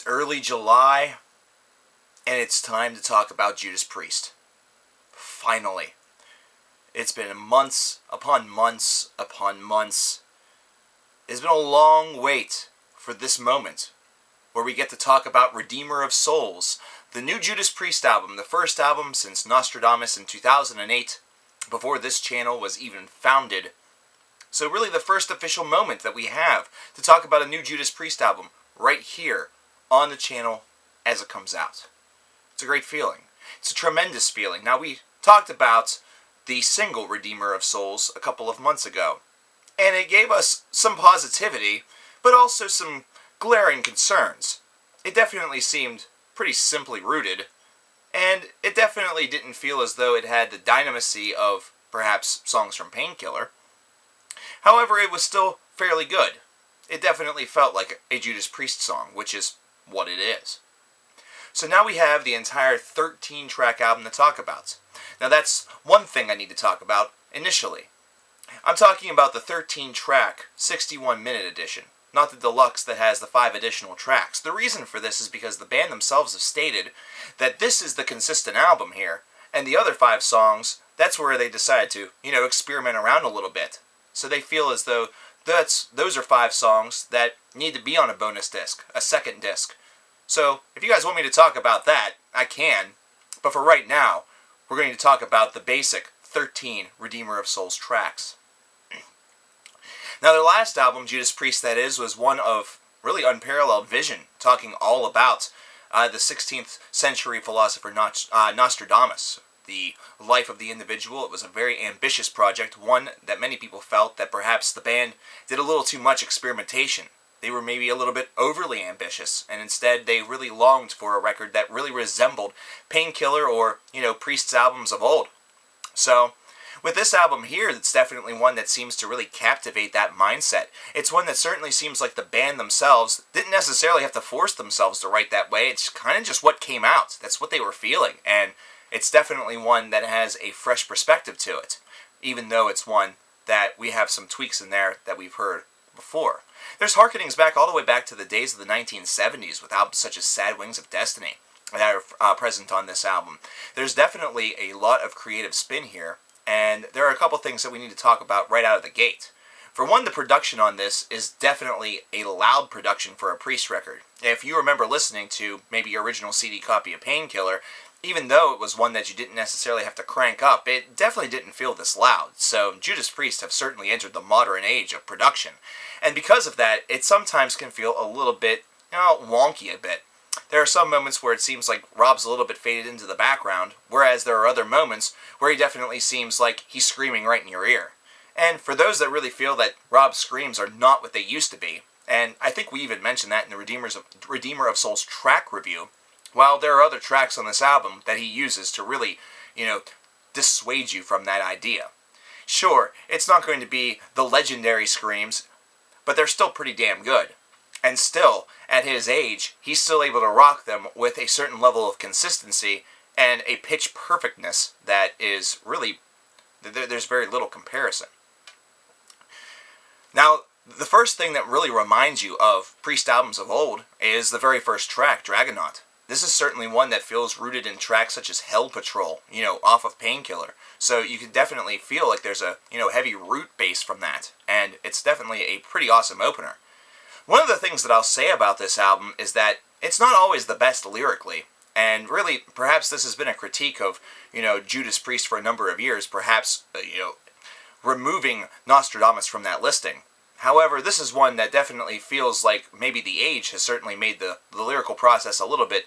early July, and it's time to talk about Judas Priest. Finally. It's been months upon months upon months. It's been a long wait for this moment where we get to talk about Redeemer of Souls, the new Judas Priest album, the first album since Nostradamus in 2008, before this channel was even founded. So really the first official moment that we have to talk about a new Judas Priest album right here on the channel as it comes out. It's a great feeling. It's a tremendous feeling. Now, we talked about the single Redeemer of Souls a couple of months ago, and it gave us some positivity, but also some glaring concerns. It definitely seemed pretty simply rooted, and it definitely didn't feel as though it had the dynamisty of perhaps songs from Painkiller. However, it was still fairly good. It definitely felt like a Judas Priest song, which is what it is. So now we have the entire 13-track album to talk about. Now that's one thing I need to talk about initially. I'm talking about the 13-track, 61-minute edition, not the deluxe that has the 5 additional tracks. The reason for this is because the band themselves have stated that this is the consistent album here, and the other 5 songs, that's where they decided to, experiment around a little bit. So they feel as though those are 5 songs that need to be on a bonus disc, a second disc. So, if you guys want me to talk about that, I can. But for right now, we're going to talk about the basic 13 Redeemer of Souls tracks. Now, their last album, Judas Priest that is, was one of really unparalleled vision, talking all about the 16th century philosopher Nostradamus, the life of the individual. It was a very ambitious project, one that many people felt that perhaps the band did a little too much experimentation. They were maybe a little bit overly ambitious, and instead they really longed for a record that really resembled Painkiller or, Priest's albums of old. So, with this album here, it's definitely one that seems to really captivate that mindset. It's one that certainly seems like the band themselves didn't necessarily have to force themselves to write that way. It's kind of just what came out. That's what they were feeling, and it's definitely one that has a fresh perspective to it, even though it's one that we have some tweaks in there that we've heard before. There's harkenings back all the way back to the days of the 1970s with albums such as Sad Wings of Destiny that are present on this album. There's definitely a lot of creative spin here, and there are a couple things that we need to talk about right out of the gate. For one, the production on this is definitely a loud production for a Priest record. If you remember listening to maybe your original CD copy of Painkiller, even though it was one that you didn't necessarily have to crank up, it definitely didn't feel this loud. So Judas Priest have certainly entered the modern age of production. And because of that, it sometimes can feel a little bit, wonky a bit. There are some moments where it seems like Rob's a little bit faded into the background, whereas there are other moments where he definitely seems like he's screaming right in your ear. And for those that really feel that Rob's screams are not what they used to be, and I think we even mentioned that in the Redeemer of Souls track review, while there are other tracks on this album that he uses to really, dissuade you from that idea. Sure, it's not going to be the legendary screams, but they're still pretty damn good. And still, at his age, he's still able to rock them with a certain level of consistency and a pitch perfectness that is really, there's very little comparison. Now, the first thing that really reminds you of Priest albums of old is the very first track, Dragonaut. This is certainly one that feels rooted in tracks such as Hell Patrol, off of Painkiller. So you can definitely feel like there's a, heavy root bass from that. And it's definitely a pretty awesome opener. One of the things that I'll say about this album is that it's not always the best lyrically. And really, perhaps this has been a critique of, Judas Priest for a number of years, perhaps, removing Nostradamus from that listing. However, this is one that definitely feels like maybe the age has certainly made the lyrical process a little bit,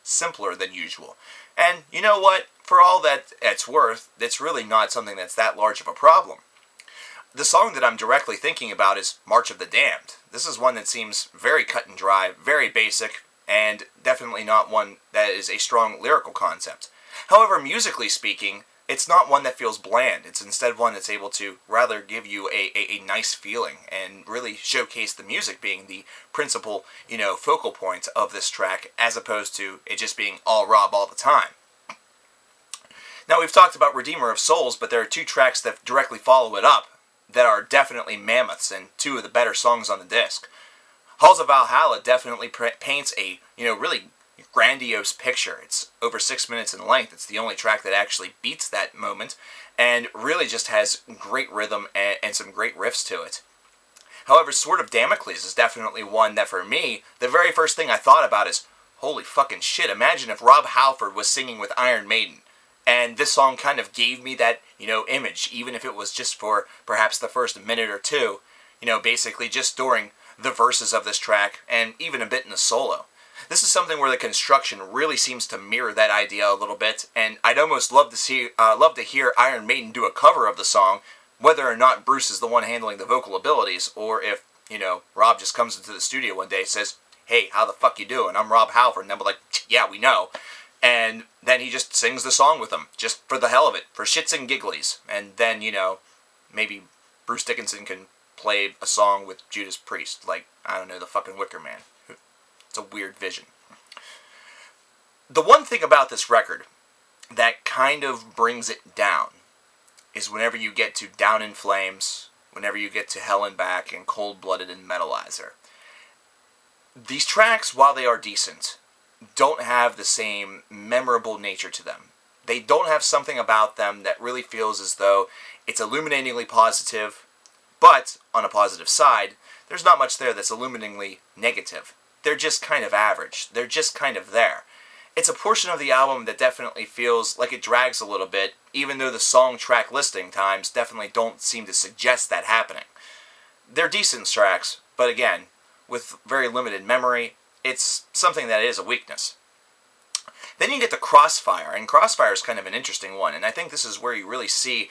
simpler than usual. And you know what? For all that it's worth, it's really not something that's that large of a problem. The song that I'm directly thinking about is March of the Damned. This is one that seems very cut and dry, very basic, and definitely not one that is a strong lyrical concept. However, musically speaking, it's not one that feels bland. It's instead one that's able to rather give you a nice feeling and really showcase the music being the principal, focal point of this track, as opposed to it just being all Rob all the time. Now, we've talked about Redeemer of Souls, but there are 2 tracks that directly follow it up that are definitely mammoths and 2 of the better songs on the disc. Halls of Valhalla definitely paints a, really grandiose picture. It's over 6 minutes in length. It's the only track that actually beats that moment, and really just has great rhythm and some great riffs to it. However, Sword of Damocles is definitely one that, for me, the very first thing I thought about is, holy fucking shit, imagine if Rob Halford was singing with Iron Maiden. And this song kind of gave me that, image, even if it was just for perhaps the first minute or two, basically just during the verses of this track, and even a bit in the solo. This is something where the construction really seems to mirror that idea a little bit, and I'd almost love to hear Iron Maiden do a cover of the song, whether or not Bruce is the one handling the vocal abilities, or if, Rob just comes into the studio one day and says, hey, how the fuck you doing? I'm Rob Halford, and they'll be like, yeah, we know. And then he just sings the song with them, just for the hell of it, for shits and gigglies. And then, maybe Bruce Dickinson can play a song with Judas Priest, like, I don't know, the fucking Wicker Man. It's a weird vision. The one thing about this record that kind of brings it down is whenever you get to Down in Flames, whenever you get to Hell and Back, and Cold-Blooded and Metalizer. These tracks, while they are decent, don't have the same memorable nature to them. They don't have something about them that really feels as though it's illuminatingly positive, but on a positive side, there's not much there that's illuminatingly negative. They're just kind of average. They're just kind of there. It's a portion of the album that definitely feels like it drags a little bit, even though the song track listing times definitely don't seem to suggest that happening. They're decent tracks, but again, with very limited memory, it's something that is a weakness. Then you get to Crossfire, and Crossfire is kind of an interesting one, and I think this is where you really see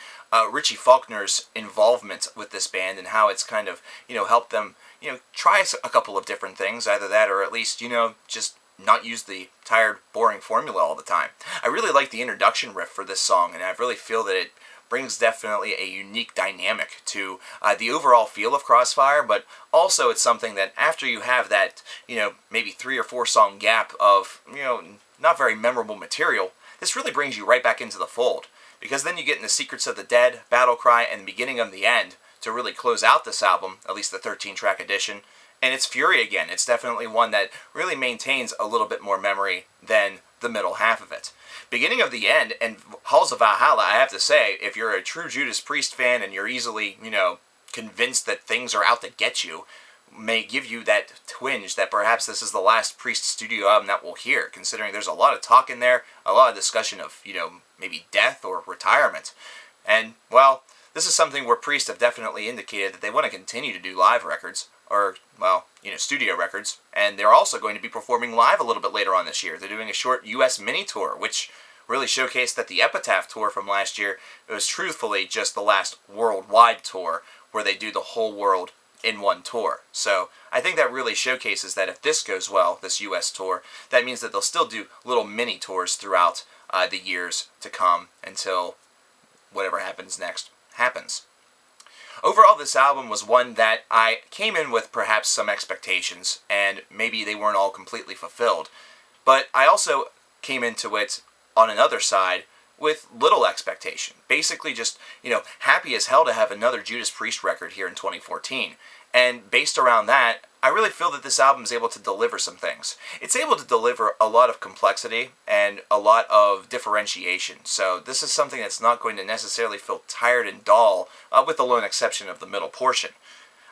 Richie Faulkner's involvement with this band and how it's kind of, helped them, try a couple of different things, either that or at least, just not use the tired, boring formula all the time. I really like the introduction riff for this song, and I really feel that it brings definitely a unique dynamic to the overall feel of Crossfire, but also it's something that after you have that, maybe 3 or 4 song gap of, not very memorable material, this really brings you right back into the fold. Because then you get into Secrets of the Dead, Battle Cry, and the beginning of the end to really close out this album, at least the 13-track edition. And it's Fury again. It's definitely one that really maintains a little bit more memory than the middle half of it. Beginning of the End and Halls of Valhalla, I have to say, if you're a true Judas Priest fan and you're easily, convinced that things are out to get you, may give you that twinge that perhaps this is the last Priest studio album that we'll hear, considering there's a lot of talk in there, a lot of discussion of, maybe death or retirement. And, well, this is something where Priest have definitely indicated that they want to continue to do live records, or, well, studio records, and they're also going to be performing live a little bit later on this year. They're doing a short U.S. mini tour, which really showcased that the Epitaph tour from last year was truthfully just the last worldwide tour, where they do the whole world in one tour. So I think that really showcases that if this goes well, this U.S. tour, that means that they'll still do little mini tours throughout the years to come until whatever happens next happens. Overall, this album was one that I came in with perhaps some expectations, and maybe they weren't all completely fulfilled. But I also came into it on another side with little expectation. Basically just, happy as hell to have another Judas Priest record here in 2014. And based around that, I really feel that this album is able to deliver some things. It's able to deliver a lot of complexity and a lot of differentiation. So this is something that's not going to necessarily feel tired and dull, with the lone exception of the middle portion.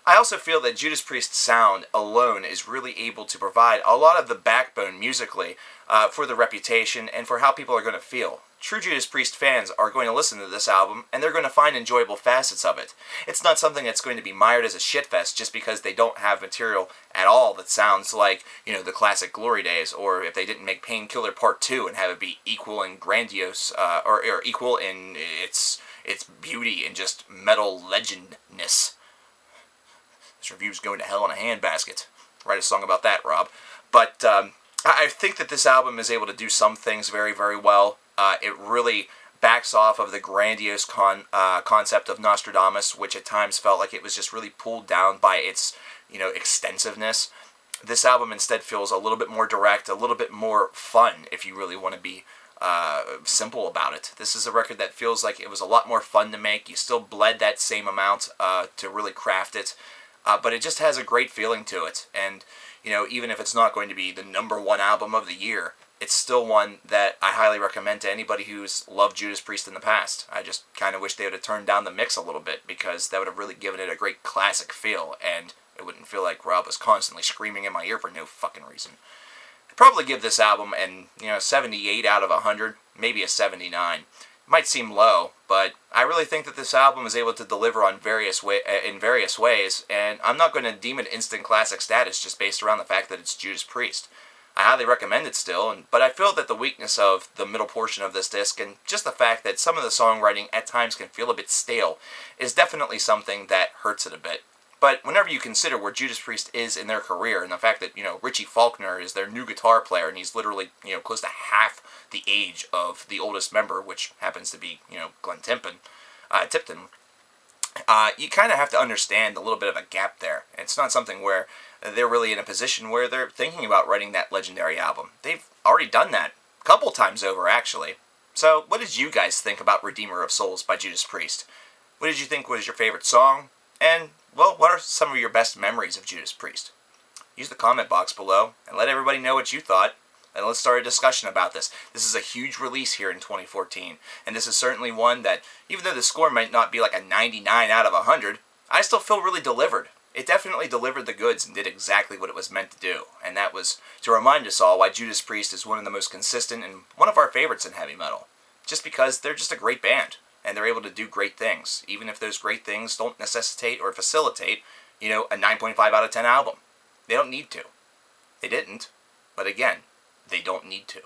I also feel that Judas Priest's sound alone is really able to provide a lot of the backbone musically for the reputation and for how people are going to feel. True Judas Priest fans are going to listen to this album, and they're going to find enjoyable facets of it. It's not something that's going to be mired as a shitfest just because they don't have material at all that sounds like, the classic Glory days, or if they didn't make Painkiller Part 2 and have it be equal in grandiose, or equal in its beauty and just metal legendness. This review's going to hell in a handbasket. Write a song about that, Rob. But I think that this album is able to do some things very, very well. It really backs off of the grandiose concept of Nostradamus, which at times felt like it was just really pulled down by its, extensiveness. This album instead feels a little bit more direct, a little bit more fun, if you really want to be simple about it. This is a record that feels like it was a lot more fun to make. You still bled that same amount to really craft it. but it just has a great feeling to it. And, you know, even if it's not going to be the #1 album of the year, it's still one that I highly recommend to anybody who's loved Judas Priest in the past. I just kind of wish they would have turned down the mix a little bit, because that would have really given it a great classic feel, and it wouldn't feel like Rob was constantly screaming in my ear for no fucking reason. I'd probably give this album an 78 out of 100, maybe a 79. It might seem low, but I really think that this album is able to deliver on in various ways, and I'm not going to deem it instant classic status just based around the fact that it's Judas Priest. I highly recommend it still, but I feel that the weakness of the middle portion of this disc, and just the fact that some of the songwriting at times can feel a bit stale, is definitely something that hurts it a bit. But whenever you consider where Judas Priest is in their career, and the fact that, Richie Faulkner is their new guitar player, and he's literally, close to half the age of the oldest member, which happens to be, Glenn Tipton, you kind of have to understand a little bit of a gap there. It's not something where they're really in a position where they're thinking about writing that legendary album. They've already done that a couple times over, actually. So, what did you guys think about Redeemer of Souls by Judas Priest? What did you think was your favorite song? And, well, what are some of your best memories of Judas Priest? Use the comment box below and let everybody know what you thought. And let's start a discussion about this. This is a huge release here in 2014, and this is certainly one that, even though the score might not be like a 99 out of 100, I still feel really delivered. It definitely delivered the goods and did exactly what it was meant to do, and that was to remind us all why Judas Priest is one of the most consistent and one of our favorites in heavy metal. Just because they're just a great band, and they're able to do great things, even if those great things don't necessitate or facilitate, a 9.5 out of 10 album. They don't need to. They didn't, but again, they don't need to.